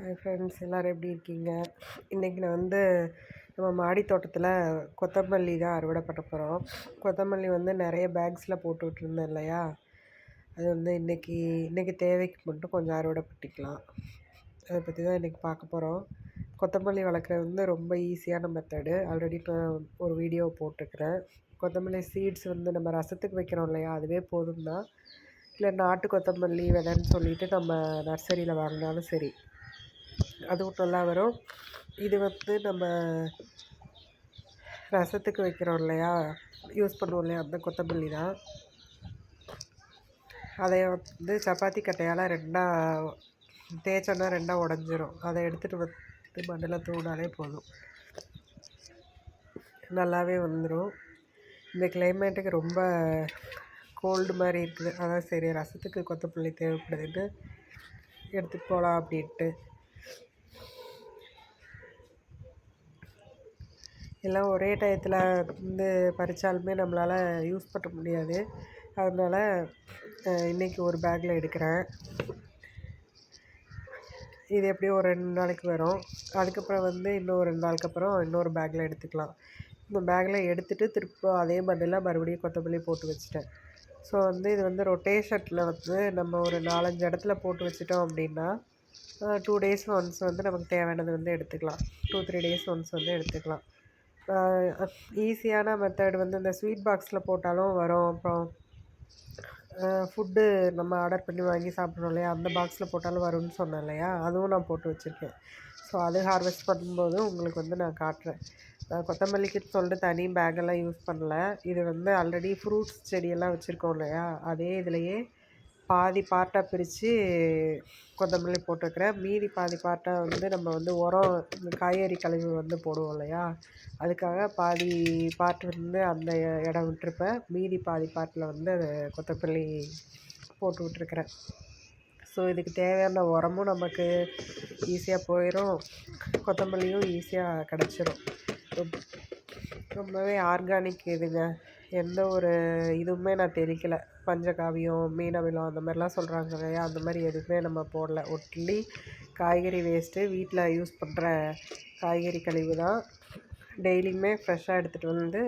Hi friends, எல்லோரும் எப்படி இருக்கீங்க? இன்றைக்கி நான் நம்ம மாடி தோட்டத்தில் கொத்தமல்லி தான் அறுவடை பண்ண போகிறோம். கொத்தமல்லி நிறைய பேக்ஸில் போட்டு விட்டுருந்தேன் இல்லையா, அது இன்றைக்கி தேவைக்கு மட்டும் கொஞ்சம் அறுவடை பண்ணிக்கலாம். அதை பற்றி தான் இன்றைக்கி பார்க்க போகிறோம். கொத்தமல்லி வளர்க்குறது ரொம்ப ஈஸியான மெத்தடு. ஆல்ரெடி நான் ஒரு வீடியோ போட்டிருக்கிறேன். கொத்தமல்லி சீட்ஸ் நம்ம ரசத்துக்கு வைக்கிறோம் இல்லையா, அதுவே போதும் தான். இல்லை நாட்டு கொத்தமல்லி விதைன்னு சொல்லிவிட்டு நம்ம நர்சரியில் வாங்கினாலும் சரி, அதுவும் நல்லா வரும். இது நம்ம ரசத்துக்கு வைக்கிறோம் இல்லையா, யூஸ் பண்ணுவோம் இல்லையா, அந்த கொத்தமல்லி தான். அதை சப்பாத்தி கட்டையால் ரெண்டாக தேய்ச்சோன்னா ரெண்டாக உடஞ்சிரும். அதை எடுத்துகிட்டு மண்ணில் தூவினாலே போதும், நல்லாவே வந்துடும். இந்த கிளைமேட்டுக்கு ரொம்ப கோல்டு மாதிரி இருக்குது. அதான் சரி ரசத்துக்கு கொத்தமல்லி தேவைப்படுதுன்னு எடுத்துகிட்டு போகலாம் அப்படின்ட்டு. எல்லாம் ஒரே டயத்தில் பறித்தாலுமே நம்மளால் யூஸ் பண்ண முடியாது. அதனால் இன்றைக்கி ஒரு பேக்கில் எடுக்கிறேன். இது எப்படியும் ஒரு 2 நாளைக்கு வரும். அதுக்கப்புறம் இன்னும் 2 நாளுக்கு அப்புறம் இன்னொரு பேக்கில் எடுத்துக்கலாம். இந்த பேக்கில் எடுத்துகிட்டு திரும்ப அதே மண்ணில் மறுபடியும் கொத்தமல்லி போட்டு வச்சுட்டேன். ஸோ இது ரொட்டேஷனில் நம்ம ஒரு 4-5 இடத்துல போட்டு வச்சிட்டோம் அப்படின்னா 2 டேஸ் ஒன்ஸ் நமக்கு தேவையானது எடுத்துக்கலாம். 2-3 டேஸ் ஒன்ஸ் எடுத்துக்கலாம். ஈஸியான மெத்தட் இந்த ஸ்வீட் பாக்ஸில் போட்டாலும் வரும். அப்புறம் ஃபுட்டு நம்ம ஆர்டர் பண்ணி வாங்கி சாப்பிட்றோம் இல்லையா, அந்த பாக்ஸில் போட்டாலும் வரும்னு சொன்னேன் இல்லையா, அதுவும் நான் போட்டு வச்சுருக்கேன். ஸோ அது ஹார்வெஸ்ட் பண்ணும்போது உங்களுக்கு நான் காட்டுறேன். நான் கொத்தமல்லிக்குன்னு சொல்லிட்டு தனி பேக்கெல்லாம் யூஸ் பண்ணல. இது ஆல்ரெடி ஃப்ரூட்ஸ் செடியெல்லாம் வச்சுருக்கோம் இல்லையா, அதே இதுலேயே பாதி பார்ட்டாக பிரித்து கொத்தமல்லி போட்டுருக்கிறேன். மீதி பாதி பார்ட்டாக நம்ம உரம் காய்கறி கழிவு போடுவோம் இல்லையா, அதுக்காக பாதி பார்ட் அந்த இடம் விட்டுருப்பேன். மீதி பாதி பார்ட்டில் கொத்தமல்லி போட்டு விட்டுருக்குறேன். ஸோ இதுக்கு தேவையான உரமும் நமக்கு ஈஸியாக போயிடும், கொத்தமல்லியும் ஈஸியாக கிடச்சிரும். ரொம்பவே ஆர்கானிக் இதுங்க. எந்த ஒரு இதுவுமே நான் தெளிக்கலை. பஞ்சகாவியம், மீனமிலம் அந்த மாதிரிலாம் சொல்கிறாங்க இல்லையா, அந்த மாதிரி எதுவுமே நம்ம போடல. ஒன்லி காய்கறி வேஸ்ட்டு, வீட்டில் யூஸ் பண்ணுற காய்கறி கழிவு தான். டெய்லியுமே ஃப்ரெஷ்ஷாக எடுத்துகிட்டு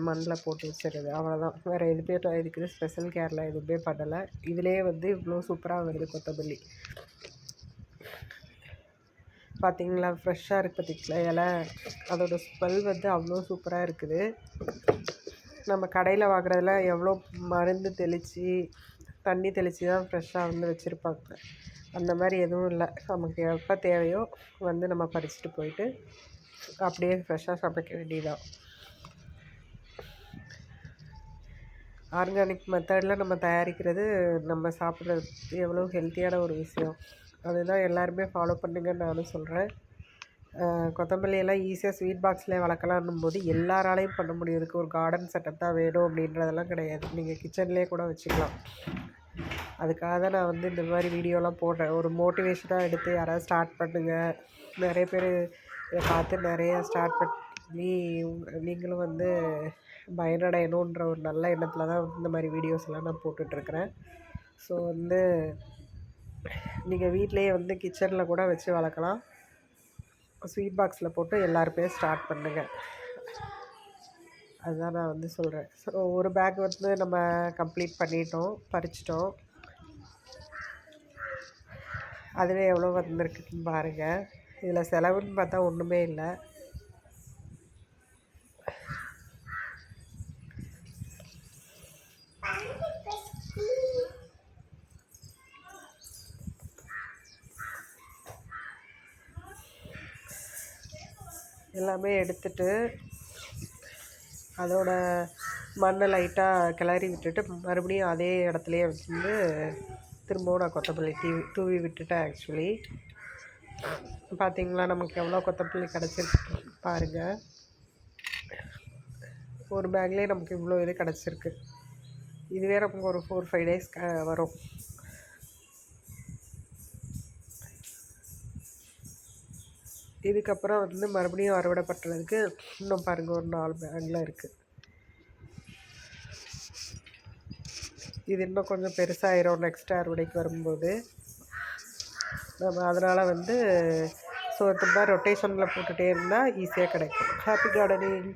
மண்ணில் போட்டு வச்சிடுறது, அவ்வளோதான். வேறு எதுவுமே இதுக்கு ஸ்பெஷல் கேர்லாம் எதுவுமே பண்ணலை. இதிலே இவ்வளோ சூப்பராக வருது கொத்தமல்லி. பார்த்திங்களா, ஃப்ரெஷ்ஷாக இருக்குது பார்த்திங்களா இலை, அதோடய ஸ்மெல் அவ்வளோ சூப்பராக இருக்குது. நம்ம கடையில் வாங்குறதுல எவ்வளோ மருந்து தெளித்து தண்ணி தெளித்து தான் ஃப்ரெஷ்ஷாக வச்சுருப்பாங்க. அந்த மாதிரி எதுவும் இல்லை. நமக்கு எப்போ தேவையோ நம்ம பறிச்சுட்டு போயிட்டு அப்படியே ஃப்ரெஷ்ஷாக சமைக்க வேண்டியதான். ஆர்கானிக் மெத்தடில் நம்ம தயாரிக்கிறது நம்ம சாப்பிட்றது எவ்வளோ ஹெல்த்தியான ஒரு விஷயம். அதுதான் எல்லாருமே ஃபாலோ பண்ணுங்கன்னு நானும் சொல்கிறேன். கொத்தமல்லியெல்லாம் ஈஸியாக ஸ்வீட் பாக்ஸில் வளர்க்கலான்னும் போது எல்லாராலையும் பண்ண முடியும். இதுக்கு ஒரு கார்டன் செட்டப் தான் வேணும் அப்படின்றதெல்லாம் கிடையாது. நீங்கள் கிச்சன்லேயே கூட வச்சுக்கலாம். அதுக்காக தான் நான் இந்த மாதிரி வீடியோலாம் போடுறேன். ஒரு மோட்டிவேஷனாக எடுத்து யாராவது ஸ்டார்ட் பண்ணுங்கள். நிறைய பேர் இதை பார்த்து நிறைய ஸ்டார்ட் பண்ணி நீங்களும் பயனடையணுன்ற ஒரு நல்ல எண்ணத்தில் தான் இந்த மாதிரி வீடியோஸ் எல்லாம் நான் போட்டுட்ருக்கிறேன். ஸோ நீங்கள் வீட்டிலையே கிச்சனில் கூட வச்சு வளர்க்கலாம். ஸ்வீட் பாக்ஸில் போட்டு எல்லாருமே ஸ்டார்ட் பண்ணுங்கள். அதுதான் நான் சொல்கிறேன். ஸோ ஒரு பேக் நம்ம கம்ப்ளீட் பண்ணிட்டோம், பறிச்சிட்டோம். அதுவே எவ்வளோ வந்திருக்குன்னு பாருங்கள். இதில் செலவுன்னு பார்த்தா ஒன்றுமே இல்லை. எல்லாமே எடுத்துட்டு அதோட மண்ணை லைட்டாக கிளறி விட்டுட்டு மறுபடியும் அதே இடத்துலையே திரும்பவும் நான் கொத்தமல்லி தூவி விட்டுட்டேன். ஆக்சுவலி பார்த்திங்களா, நமக்கு எவ்வளோ கொத்தமல்லி கிடச்சிருக்கு பாருங்கள். ஒரு பேக்லேயே நமக்கு இவ்வளோ இது கிடச்சிருக்கு. இதுவே நமக்கு ஒரு 4-5 டேஸ் வரும். இதுக்கப்புறம் மறுபடியும் அறுவடை பண்ணுறதுக்கு இன்னும் பாருங்கள் ஒரு 4 பேக்கில் இருக்குது. இது இன்னும் கொஞ்சம் பெருசாகிடும் நெக்ஸ்ட் அறுவடைக்கு வரும்போது. நம்ம அதனால் வந்து ஸோ இந்த மாதிரி ரொட்டேஷனில் போட்டுகிட்டே இருந்தால் ஈஸியாக கிடைக்கும். Happy gardening.